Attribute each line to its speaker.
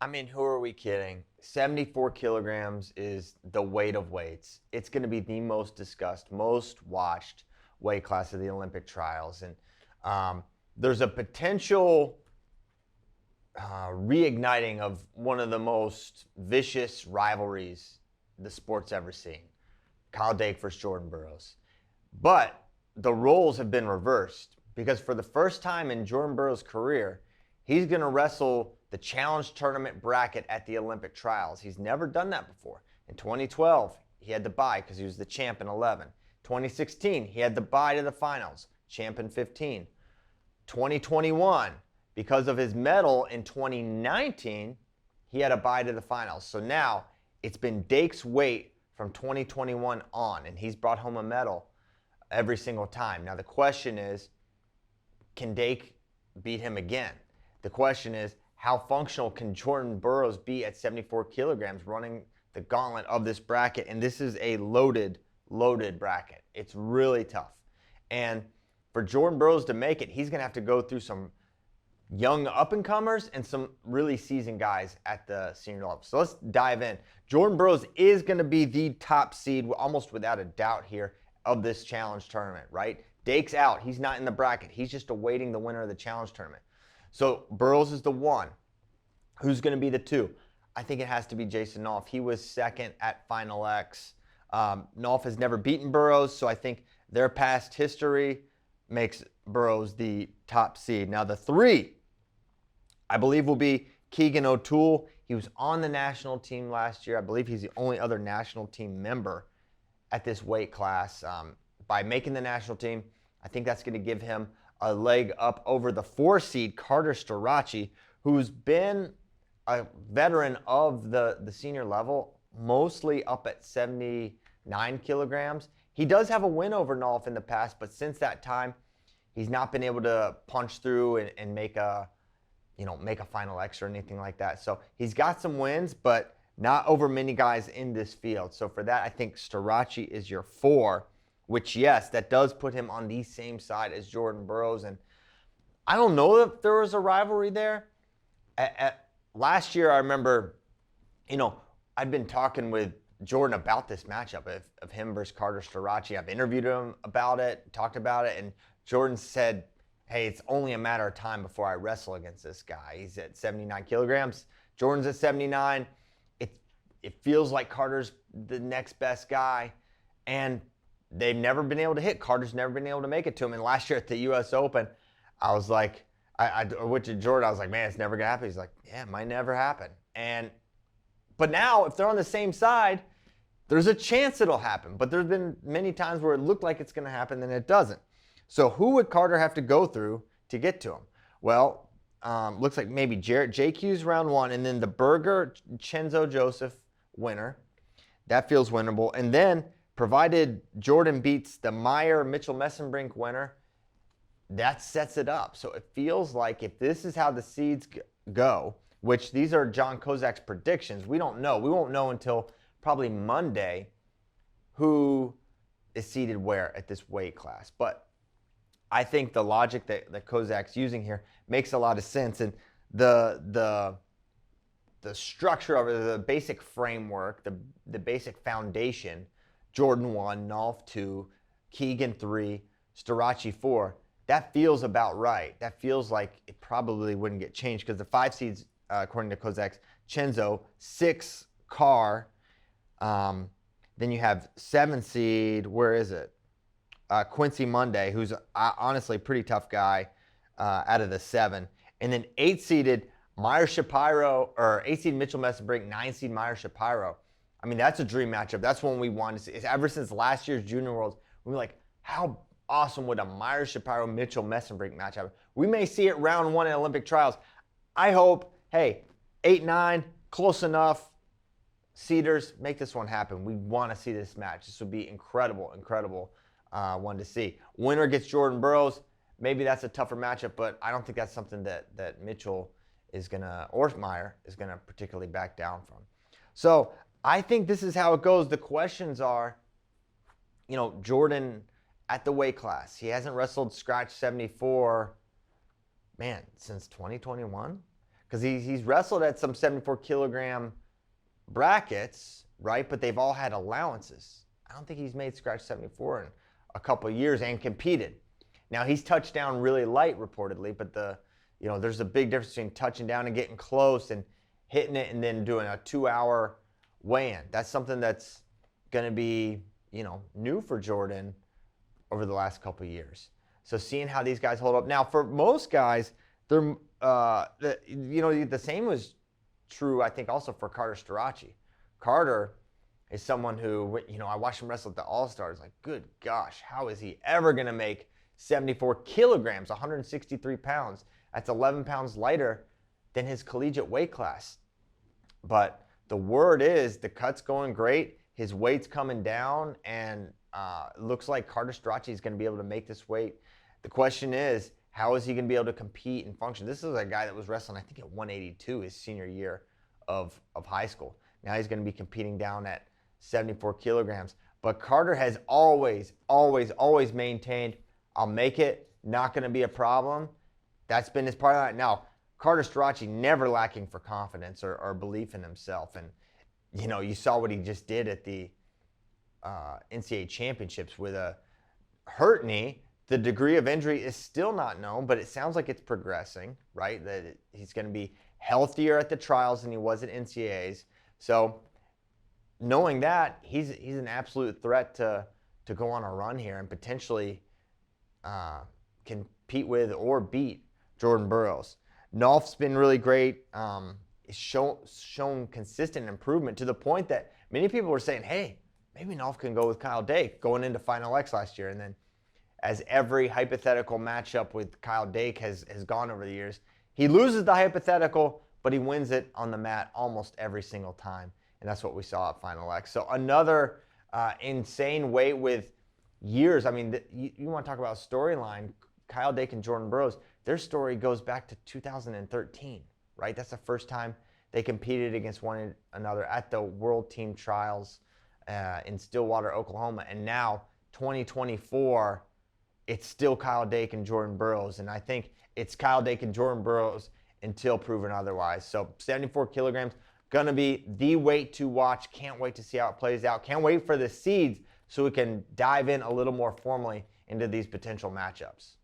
Speaker 1: I mean, who are we kidding? 74 kilograms is the weight of weights. It's going to be the most discussed, most watched weight class of the Olympic trials. And there's a potential reigniting of one of the most vicious rivalries the sport's ever seen. Kyle Dake versus Jordan Burroughs. But the roles have been reversed because for the first time in Jordan Burroughs' career, he's going to wrestle the challenge tournament bracket at the Olympic trials. He's never done that before. In 2012, he had the bye because he was the champ in 11. 2016, he had the bye to the finals, champ in 15. 2021, because of his medal in 2019, he had a bye to the finals. So now it's been Dake's weight from 2021 on, and he's brought home a medal every single time. Now the question is, can Dake beat him again? The question is, how functional can Jordan Burroughs be at 74 kilograms running the gauntlet of this bracket? And this is a loaded bracket. It's really tough. And for Jordan Burroughs to make it, he's going to have to go through some young up-and-comers and some really seasoned guys at the senior level. So let's dive in. Jordan Burroughs is going to be the top seed, almost without a doubt here, of this challenge tournament, right? Dake's out. He's not in the bracket. He's just awaiting the winner of the challenge tournament. So Burroughs is the one. Who's going to be the two? I think it has to be Jason Nolf. He was second at Final X. Nolf has never beaten Burroughs, so I think their past history makes Burroughs the top seed. Now the three, I believe, will be Keegan O'Toole. He was on the national team last year. I believe he's the only other national team member at this weight class. By making the national team, I think that's going to give him a leg up over the 4 seed, Carter Storaci, who's been a veteran of the senior level, mostly up at 79 kilograms. He does have a win over Nolf in the past, but since that time, he's not been able to punch through and make a Final X or anything like that. So he's got some wins, but not over many guys in this field. So for that, I think Storaci is your 4, which, yes, that does put him on the same side as Jordan Burroughs. And I don't know if there was a rivalry there. Last year, I remember, I'd been talking with Jordan about this matchup of him versus Carter Storaci. I've interviewed him about it, talked about it, and Jordan said, hey, it's only a matter of time before I wrestle against this guy. He's at 79 kilograms. Jordan's at 79. It feels like Carter's the next best guy, and they've never been able to hit. Carter's never been able to make it to him. And last year at the U.S. Open, I was like, I went to Jordan. I was like, man, it's never going to happen. He's like, yeah, it might never happen. But now, if they're on the same side, there's a chance it'll happen. But there's been many times where it looked like it's going to happen, and it doesn't. So who would Carter have to go through to get to him? Well, looks like maybe Jarrett JQ's round 1, and then the Berger Chenzo Joseph winner. That feels winnable. And then, provided Jordan beats the Meyer Mitchell Messenbrink winner, that sets it up. So it feels like if this is how the seeds go, which these are John Kozak's predictions, we don't know. We won't know until probably Monday who is seeded where at this weight class. But I think the logic that Kozak's using here makes a lot of sense. And the structure of it, the basic framework, the basic foundation, Jordan 1, Nolf 2, Keegan 3, Storaci 4, that feels about right. That feels like it probably wouldn't get changed because the 5 seeds, according to Kozak's, Chenzo, 6, Carr. Then you have 7 seed, where is it? Quincy Monday, who's honestly a pretty tough guy out of the 7. And then 8 seeded Meyer Shapiro, or 8 seed Mitchell Messenbrink, 9 seed Meyer Shapiro. I mean, that's a dream matchup. That's one we wanted to see. It's ever since last year's Junior Worlds, we were like, how awesome would a Meyer Shapiro Mitchell Messenbrink matchup? We may see it round 1 at Olympic trials. I hope, hey, 8-9, close enough. Seeders, make this one happen. We want to see this match. This would be incredible one to see. Winner gets Jordan Burroughs. Maybe that's a tougher matchup, but I don't think that's something that Mitchell is going to, or Meyer is going to particularly back down from. So I think this is how it goes. The questions are, Jordan at the weight class. He hasn't wrestled scratch 74, man, since 2021. because he's wrestled at some 74 kilogram brackets, right? But they've all had allowances. I don't think he's made scratch 74 in a couple of years and competed. Now he's touched down really light reportedly, but there's a big difference between touching down and getting close and hitting it and then doing a 2-hour weigh-in. That's something that's going to be, new for Jordan over the last couple of years. So seeing how these guys hold up. Now for most guys, they're the same was true, I think, also for Carter Starachi. Carter is someone who, I watched him wrestle at the All-Stars. Like, good gosh, how is he ever going to make 74 kilograms, 163 pounds? That's 11 pounds lighter than his collegiate weight class. But the word is the cut's going great. His weight's coming down, and looks like Carter Starachi is going to be able to make this weight. The question is, how is he going to be able to compete and function? This is a guy that was wrestling, I think, at 182 his senior year of high school. Now he's going to be competing down at 74 kilograms. But Carter has always maintained, I'll make it, not going to be a problem. That's been his part of it. Now, Carter Starachi never lacking for confidence or belief in himself. And, you saw what he just did at the NCAA championships with a hurt knee. The degree of injury is still not known, but it sounds like it's progressing, right? That he's going to be healthier at the trials than he was at NCAAs. So knowing that, he's an absolute threat to go on a run here and potentially compete with or beat Jordan Burroughs. Nolf's been really great. He's shown consistent improvement to the point that many people were saying, hey, maybe Nolf can go with Kyle Dake going into Final X last year. And then as every hypothetical matchup with Kyle Dake has gone over the years, he loses the hypothetical, but he wins it on the mat almost every single time. And that's what we saw at Final X. So another insane weight with years. I mean, you want to talk about a storyline. Kyle Dake and Jordan Burroughs, their story goes back to 2013, right? That's the first time they competed against one another at the World Team Trials in Stillwater, Oklahoma. And now, 2024, it's still Kyle Dake and Jordan Burroughs. And I think it's Kyle Dake and Jordan Burroughs until proven otherwise. So 74 kilograms, going to be the weight to watch. Can't wait to see how it plays out. Can't wait for the seeds so we can dive in a little more formally into these potential matchups.